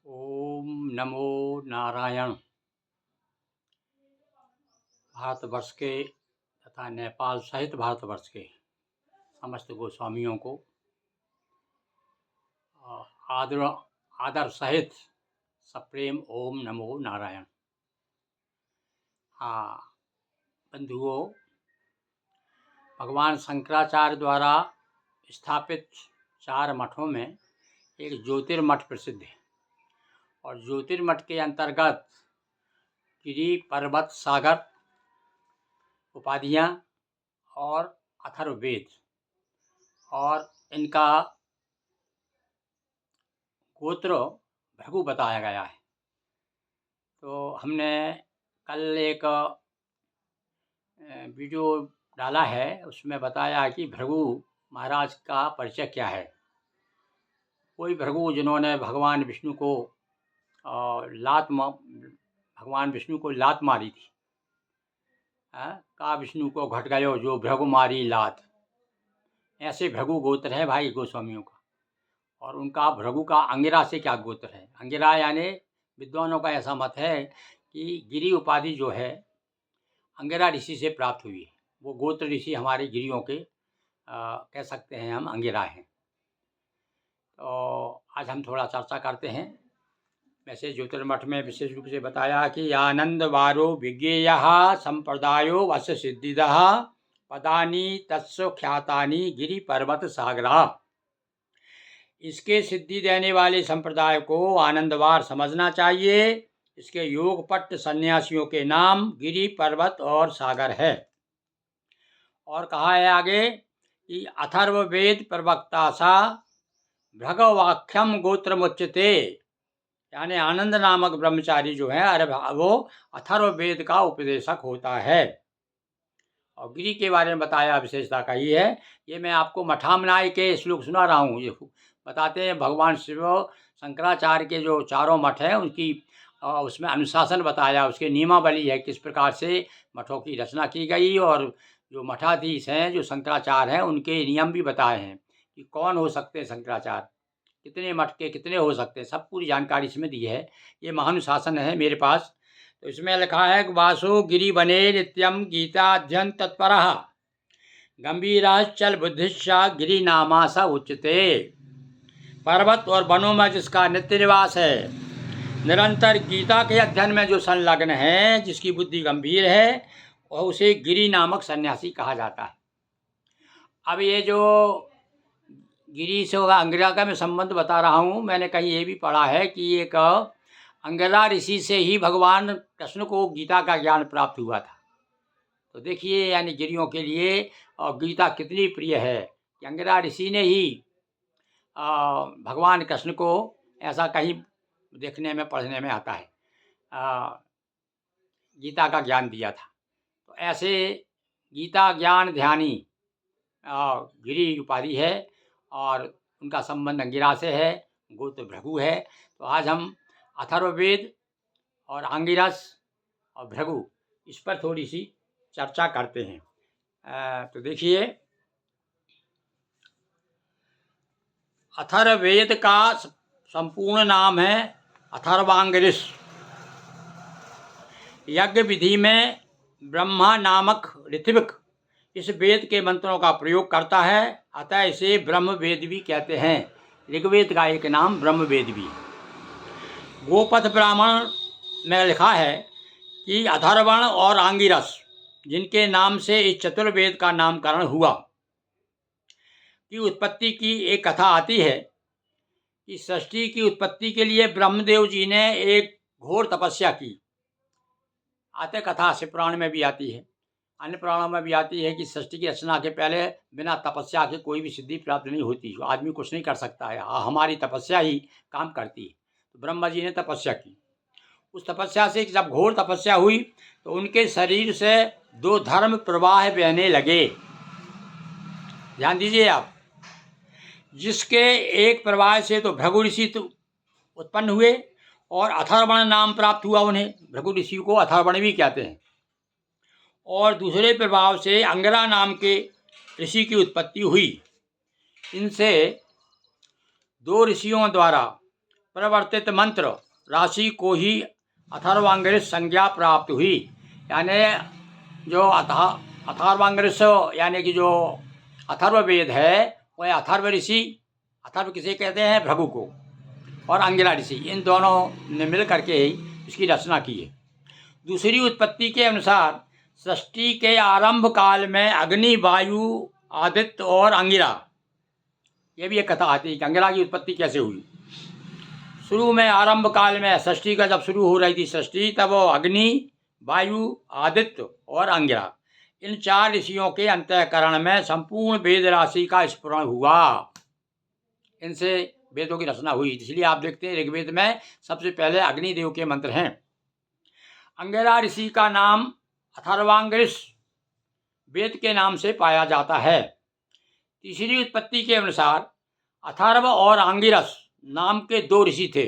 ओम नमो नारायण। भारतवर्ष के तथा नेपाल सहित भारतवर्ष के समस्त गोस्वामियों को आदर आदर सहित सप्रेम ओम नमो नारायण। हाँ बंधुओं, भगवान शंकराचार्य द्वारा स्थापित 4 मठों में एक ज्योतिर्मठ प्रसिद्ध है और ज्योतिर्मठ के अंतर्गत गिरि, पर्वत, सागर उपाधियाँ और अथर्ववेद और इनका गोत्र भृगु बताया गया है। तो हमने कल एक वीडियो डाला है, उसमें बताया कि भृगु महाराज का परिचय क्या है। कोई भृगु जिन्होंने भगवान विष्णु को लात मारी थी। का विष्णु को घट गयो जो भृगु मारी लात, ऐसे भृगु गोत्र है भाई गोस्वामियों का। और उनका भृगु का अंगिरा से क्या गोत्र है। अंगिरा यानी विद्वानों का ऐसा मत है कि गिरि उपाधि जो है अंगिरा ऋषि से प्राप्त हुई है। वो गोत्र ऋषि हमारे गिरियों के कह सकते हैं हम अंगिरा हैं। तो आज हम थोड़ा चर्चा करते हैं। वैसे ज्योतिर्मठ में विशेष रूप से बताया कि आनंद वारो विज्ञेय संप्रदायो वश सिद्धिदः पदानी तत्स्व ख्यातानी गिरि पर्वत सागरा। इसके सिद्धि देने वाले संप्रदाय को आनंदवार समझना चाहिए। इसके योगपट्ट सन्यासियों के नाम गिरि, पर्वत और सागर है। और कहा है आगे कि अथर्ववेद प्रवक्ता सा भृगवाख्यम गोत्रमुच्यते, यानी आनंद नामक ब्रह्मचारी जो है अरे वो अथर्ववेद का उपदेशक होता है। और गिरि के बारे में बताया विशेषता का ही है। ये मैं आपको मठामनाय के श्लोक सुना रहा हूँ। ये बताते हैं भगवान शिव शंकराचार्य के जो 4 मठ हैं उनकी उसमें अनुशासन बताया, उसके नियमावली है किस प्रकार से मठों की रचना की गई। और जो मठाधीश हैं जो शंकराचार्य हैं उनके नियम भी बताए हैं कि कौन हो सकते हैं शंकराचार्य, कितने मठ के कितने हो सकते हैं, सब पूरी जानकारी इसमें दी है। ये महानुशासन है मेरे पास। तो इसमें लिखा है कि वासो गिरि बने नित्यम गीताध्ययन तत्परः गंभीराचल बुद्धिश्चा गिरि नामासा उच्यते। पर्वत और वनों में जिसका नित्य निवास है, निरंतर गीता के अध्ययन में जो संलग्न है, जिसकी बुद्धि गंभीर है, वह उसे गिरि नामक सन्यासी कहा जाता है। अब ये जो गिरि से होगा अंगिरा का मैं संबंध बता रहा हूँ। मैंने कहीं ये भी पढ़ा है कि एक अंगिरा ऋषि से ही भगवान कृष्ण को गीता का ज्ञान प्राप्त हुआ था। तो देखिए यानी गिरियों के लिए गीता कितनी प्रिय है कि अंगिरा ऋषि ने ही भगवान कृष्ण को, ऐसा कहीं देखने में पढ़ने में आता है, गीता का ज्ञान दिया था। तो ऐसे गीता ज्ञान ध्यानी गिरि उपाधि है और उनका संबंध अंगिरा से है, गोत्र भृगु है। तो आज हम अथर्ववेद और अंगिरस और भृगु इस पर थोड़ी सी चर्चा करते हैं। तो देखिए अथर्ववेद का संपूर्ण नाम है अथर्वांगिरिस। यज्ञ विधि में ब्रह्मा नामक ऋत्विक इस वेद के मंत्रों का प्रयोग करता है, अतः इसे ब्रह्मवेद भी कहते हैं। ऋग्वेद का एक नाम ब्रह्मवेद भी है। गोपथ ब्राह्मण में लिखा है कि अथर्वण और आंगिरस जिनके नाम से इस चतुर्वेद का नामकरण हुआ की उत्पत्ति की एक कथा आती है कि सृष्टि की उत्पत्ति के लिए ब्रह्मदेव जी ने एक घोर तपस्या की। आते कथा शिव पुराण में भी आती है, अन्य पुराणों में भी आती है कि सृष्टि की रचना के पहले बिना तपस्या के कोई भी सिद्धि प्राप्त नहीं होती, आदमी कुछ नहीं कर सकता है, हमारी तपस्या ही काम करती है। तो ब्रह्मा जी ने तपस्या की। उस तपस्या से जब घोर तपस्या हुई तो उनके शरीर से 2 धर्म प्रवाह बहने लगे। ध्यान दीजिए आप, जिसके एक प्रवाह से तो भृगु ऋषि उत्पन्न हुए और अथर्वण नाम प्राप्त हुआ उन्हें। भृगु ऋषि को अथर्वण भी कहते हैं। और दूसरे प्रभाव से अंगिरा नाम के ऋषि की उत्पत्ति हुई। इनसे 2 ऋषियों द्वारा प्रवर्तित मंत्र राशि को ही अथर्वांगिरस संज्ञा प्राप्त हुई। यानी जो अथर्वांगिरस यानी कि जो अथर्ववेद है वह अथर्व ऋषि, अथर्व किसे कहते हैं, भृगु को, और अंगिरा ऋषि, इन दोनों ने मिल करके इसकी रचना की है। दूसरी उत्पत्ति के अनुसार सृष्टि के आरंभ काल में अग्नि, वायु, आदित्य और अंगिरा, ये भी एक कथा आती है कि अंगिरा की उत्पत्ति कैसे हुई। शुरू में आरंभ काल में सृष्टि का जब शुरू हो रही थी सृष्टि, तब वो अग्नि, वायु, आदित्य और अंगिरा, इन 4 ऋषियों के अंतःकरण में संपूर्ण वेद राशि का स्फुरण हुआ। इनसे वेदों की रचना हुई। इसलिए आप देखते हैं ऋग्वेद में सबसे पहले अग्निदेव के मंत्र हैं। अंगिरा ऋषि का नाम अथर्वांगिरस वेद के नाम से पाया जाता है। तीसरी उत्पत्ति के अनुसार अथर्व और अंगिरस नाम के 2 ऋषि थे।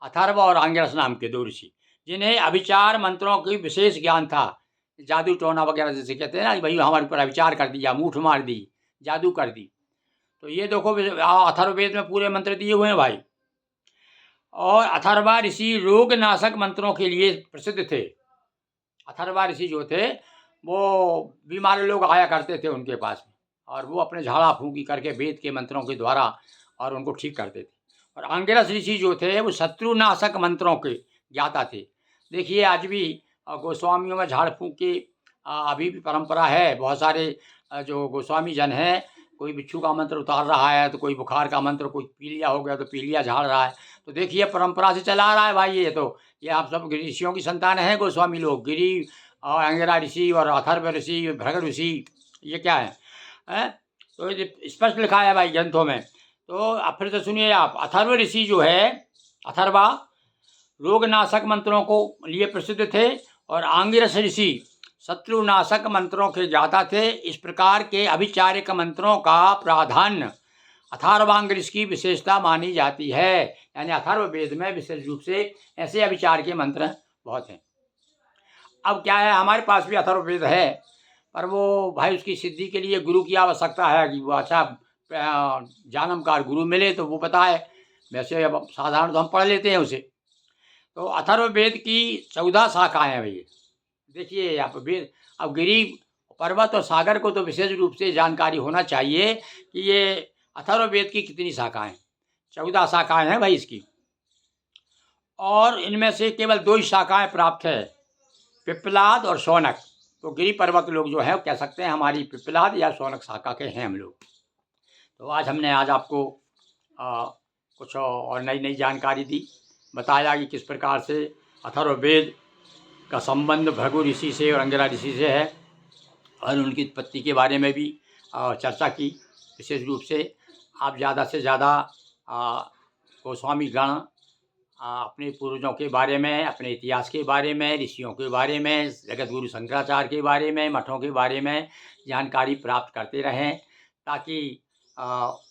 अथर्व और अंगिरस नाम के 2 ऋषि, जिन्हें अभिचार मंत्रों की विशेष ज्ञान था। जादू टोना वगैरह जैसे कहते हैं ना, भाई हमारे ऊपर अभिचार कर दिया, मूठ मार दी, जादू कर दी। तो ये देखो अथर्ववेद में पूरे मंत्र दिए हुए हैं भाई। और अथर्वा ऋषि रोग नाशक मंत्रों के लिए प्रसिद्ध थे। अथर्वा ऋषि जो थे वो बीमार लोग आया करते थे उनके पास में, और वो अपने झाड़ा फूंकी करके वेद के मंत्रों के द्वारा और उनको ठीक करते थे। और अंगिरस ऋषि जो थे वो शत्रु नाशक मंत्रों के ज्ञाता थे। देखिए आज भी गोस्वामियों में झाड़ फूंक की अभी भी परंपरा है। बहुत सारे जो गोस्वामी जन हैं, कोई बिच्छू का मंत्र उतार रहा है, तो कोई बुखार का मंत्र, कोई पीलिया हो गया तो पीलिया झाड़ रहा है। तो देखिए परंपरा से चला आ रहा है भाई। ये आप सब ऋषियों की संतान हैं गोस्वामी लोग, गिरि और अंगिरा ऋषि और अथर्व ऋषि, भृगु ऋषि, ये क्या है? तो ये स्पष्ट लिखा है भाई ग्रंथों में। तो अब फिर से सुनिए आप, अथर्व ऋषि जो है, अथर्वा रोगनाशक मंत्रों को लिए प्रसिद्ध थे, और अंगिरस ऋषि शत्रुनाशक मंत्रों के ज्ञाता थे। इस प्रकार के अभिचारिक मंत्रों का प्राधान्य अथर्वांगिरस की विशेषता मानी जाती है। यानी अथर्व वेद में विशेष रूप से ऐसे अभिचार के मंत्र बहुत हैं। अब क्या है, हमारे पास भी अथर्व वेद है, पर वो भाई उसकी सिद्धि के लिए गुरु की आवश्यकता है कि वो अच्छा जानकार गुरु मिले तो वो बताए। वैसे अब साधारण तो हम पढ़ लेते हैं उसे। तो अथर्व वेद की 14 शाखाएँ हैं भैया। देखिए आप वेद, अब गिरि, पर्वत और सागर को तो विशेष रूप से जानकारी होना चाहिए कि ये अथर्व वेद की कितनी शाखाएँ। 14 शाखाएँ हैं भाई इसकी, और इनमें से केवल 2 ही शाखाएँ प्राप्त है, पिप्पलाद और शौनक। तो गिरि पर्वत लोग जो है कह सकते हैं हमारी पिप्पलाद या शौनक शाखा के हैं हम लोग। तो आज आपको कुछ और नई जानकारी दी, बताया कि किस प्रकार से अथर्व वेद का संबंध भृगु ऋषि से और अंगिरा ऋषि से है, और उनकी उत्पत्ति के बारे में भी चर्चा की। विशेष रूप से आप ज़्यादा से ज़्यादा गोस्वामी गण अपने पूर्वजों के बारे में, अपने इतिहास के बारे में, ऋषियों के बारे में, जगत गुरु शंकराचार्य के बारे में, मठों के बारे में जानकारी प्राप्त करते रहें, ताकि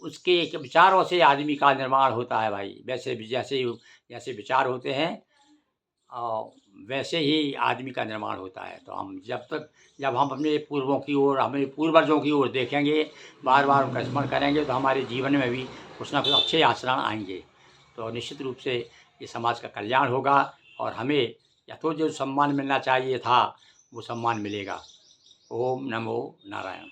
उसके विचारों से आदमी का निर्माण होता है भाई। वैसे जैसे विचार होते हैं वैसे ही आदमी का निर्माण होता है। तो हम जब हम अपने पूर्वों की ओर, हमें पूर्वजों की ओर देखेंगे, बार बार उनका स्मरण करेंगे, तो हमारे जीवन में भी कुछ ना कुछ अच्छे आचरण आएंगे। तो निश्चित रूप से ये समाज का कल्याण होगा, और हमें यथोचित जो सम्मान मिलना चाहिए था वो सम्मान मिलेगा। ओम नमो नारायण।